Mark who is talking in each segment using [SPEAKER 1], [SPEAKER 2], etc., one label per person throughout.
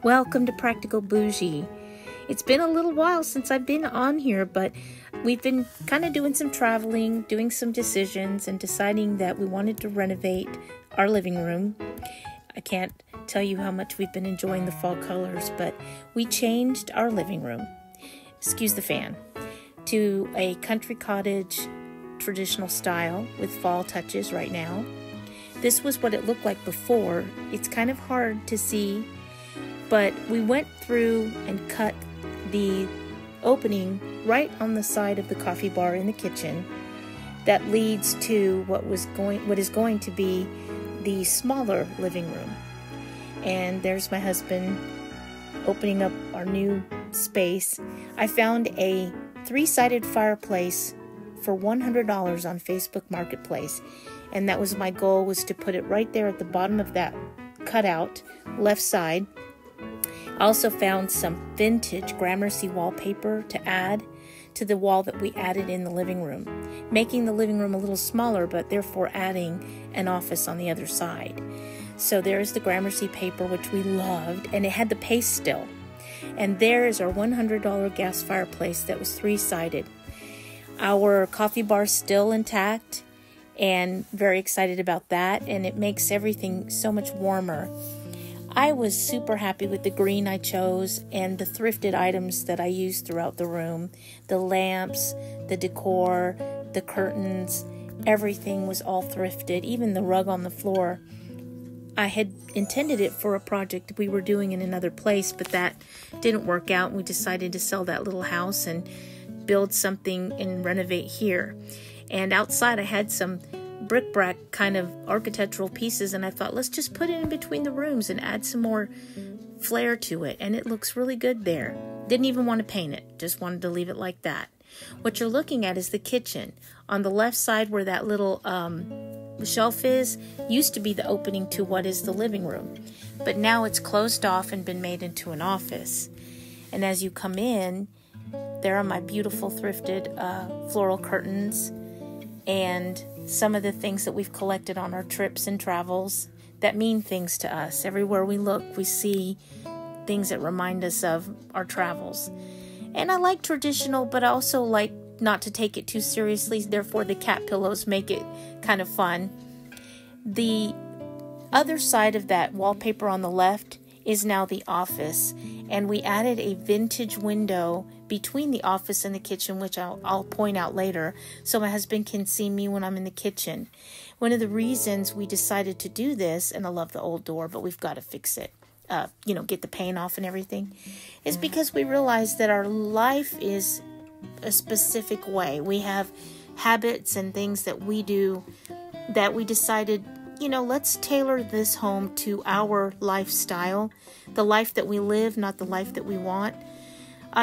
[SPEAKER 1] Welcome to Practical Bougie. It's been a little while since I've been on here, but we've been kind of doing some traveling, doing some decisions, and deciding that we wanted to renovate our living room. I can't tell you how much we've been enjoying the fall colors, but we changed our living room, excuse the fan, to a country cottage traditional style with fall touches right now. This was what it looked like before. It's kind of hard to see, but we went through and cut the opening right on the side of the coffee bar in the kitchen that leads to what is going to be the smaller living room. And there's my husband opening up our new space. I found a 3-sided fireplace for $100 on Facebook Marketplace, and that was my goal, was to put it right there at the bottom of that cutout left side. I also found some vintage Gramercy wallpaper to add to the wall that we added in the living room, making the living room a little smaller, but therefore adding an office on the other side. So there's the Gramercy paper, which we loved, and it had the paste still. And there is our $100 gas fireplace that was 3-sided. Our coffee bar still intact, and very excited about that, and it makes everything so much warmer. I was super happy with the green I chose and the thrifted items that I used throughout the room. The lamps, the decor, the curtains, everything was all thrifted, even the rug on the floor. I had intended it for a project we were doing in another place, but that didn't work out. We decided to sell that little house and build something and renovate here. And outside I had some bric-a-brac kind of architectural pieces, and I thought, let's just put it in between the rooms and add some more flair to it, and it looks really good there. Didn't even want to paint it, just wanted to leave it like that. What you're looking at is the kitchen. On the left side where that little shelf is, used to be the opening to what is the living room, but now it's closed off and been made into an office. And as you come in, there are my beautiful thrifted floral curtains and some of the things that we've collected on our trips and travels that mean things to us. Everywhere we look, we see things that remind us of our travels. And I like traditional, but I also like not to take it too seriously. Therefore, the cat pillows make it kind of fun. The other side of that wallpaper on the left is now the office, and we added a vintage window between the office and the kitchen, which I'll point out later, so my husband can see me when I'm in the kitchen. One of the reasons we decided to do this, and I love the old door, but we've got to fix it, get the paint off and everything, is because we realized that our life is a specific way. We have habits and things that we do that we decided, let's tailor this home to our lifestyle, the life that we live, not the life that we want.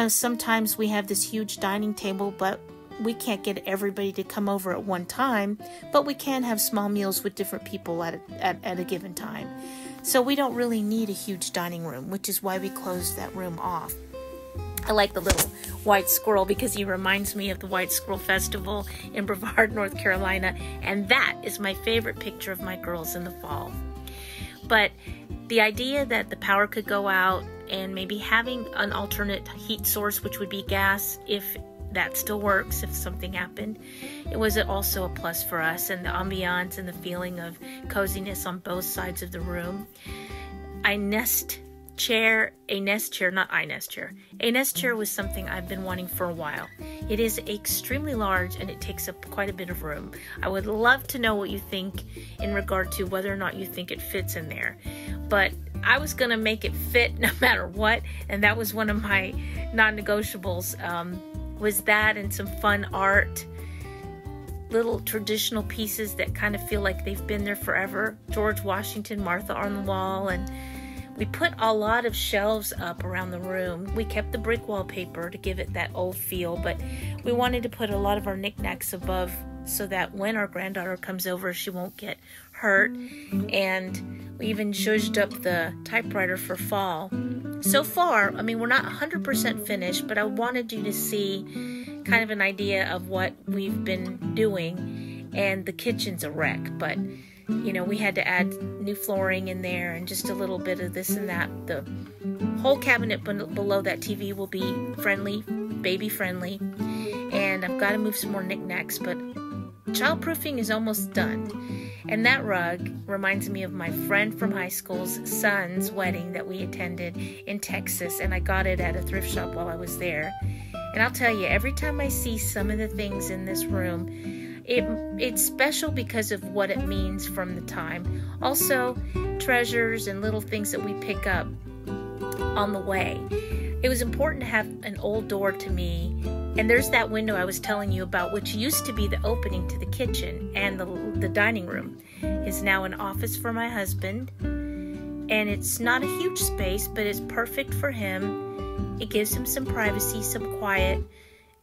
[SPEAKER 1] Sometimes we have this huge dining table, but we can't get everybody to come over at one time, but we can have small meals with different people at a given time. So we don't really need a huge dining room, which is why we closed that room off. I like the little white squirrel because he reminds me of the White Squirrel Festival in Brevard, North Carolina, and that is my favorite picture of my girls in the fall. But the idea that the power could go out and maybe having an alternate heat source, which would be gas, if that still works, if something happened, it was also a plus for us, and the ambiance and the feeling of coziness on both sides of the room. A nest chair was something I've been wanting for a while. It is extremely large and it takes up quite a bit of room. I would love to know what you think in regard to whether or not you think it fits in there. But I was going to make it fit no matter what, and that was one of my non-negotiables, was that and some fun art, little traditional pieces that kind of feel like they've been there forever. George Washington, Martha on the wall, and we put a lot of shelves up around the room. We kept the brick wallpaper to give it that old feel, but we wanted to put a lot of our knickknacks above so that when our granddaughter comes over, she won't get hurt. And we even zhuzhed up the typewriter for fall. So far, we're not 100% finished, but I wanted you to see kind of an idea of what we've been doing. And the kitchen's a wreck, but You know, we had to add new flooring in there and just a little bit of this and that. The whole cabinet below that TV will be friendly, baby friendly. And I've got to move some more knickknacks, but childproofing is almost done. And that rug reminds me of my friend from high school's son's wedding that we attended in Texas, and I got it at a thrift shop while I was there. And I'll tell you, every time I see some of the things in this room, it's special because of what it means from the time. Also, treasures and little things that we pick up on the way. It was important to have an old door to me. And there's that window I was telling you about, which used to be the opening to the kitchen, and the dining room is now an office for my husband. And it's not a huge space, but it's perfect for him. It gives him some privacy, some quiet,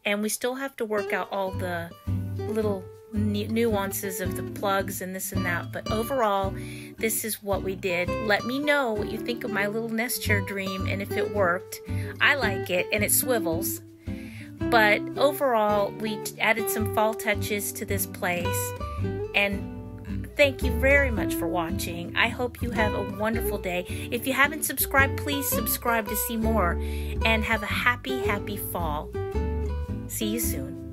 [SPEAKER 1] and we still have to work out all the little nuances of the plugs and this and that. But overall, this is what we did. Let me know what you think of my little nest chair dream and if it worked. I like it, and it swivels. But overall, we added some fall touches to this place. And thank you very much for watching. I hope you have a wonderful day. If you haven't subscribed, please subscribe to see more. And have a happy, happy fall. See you soon.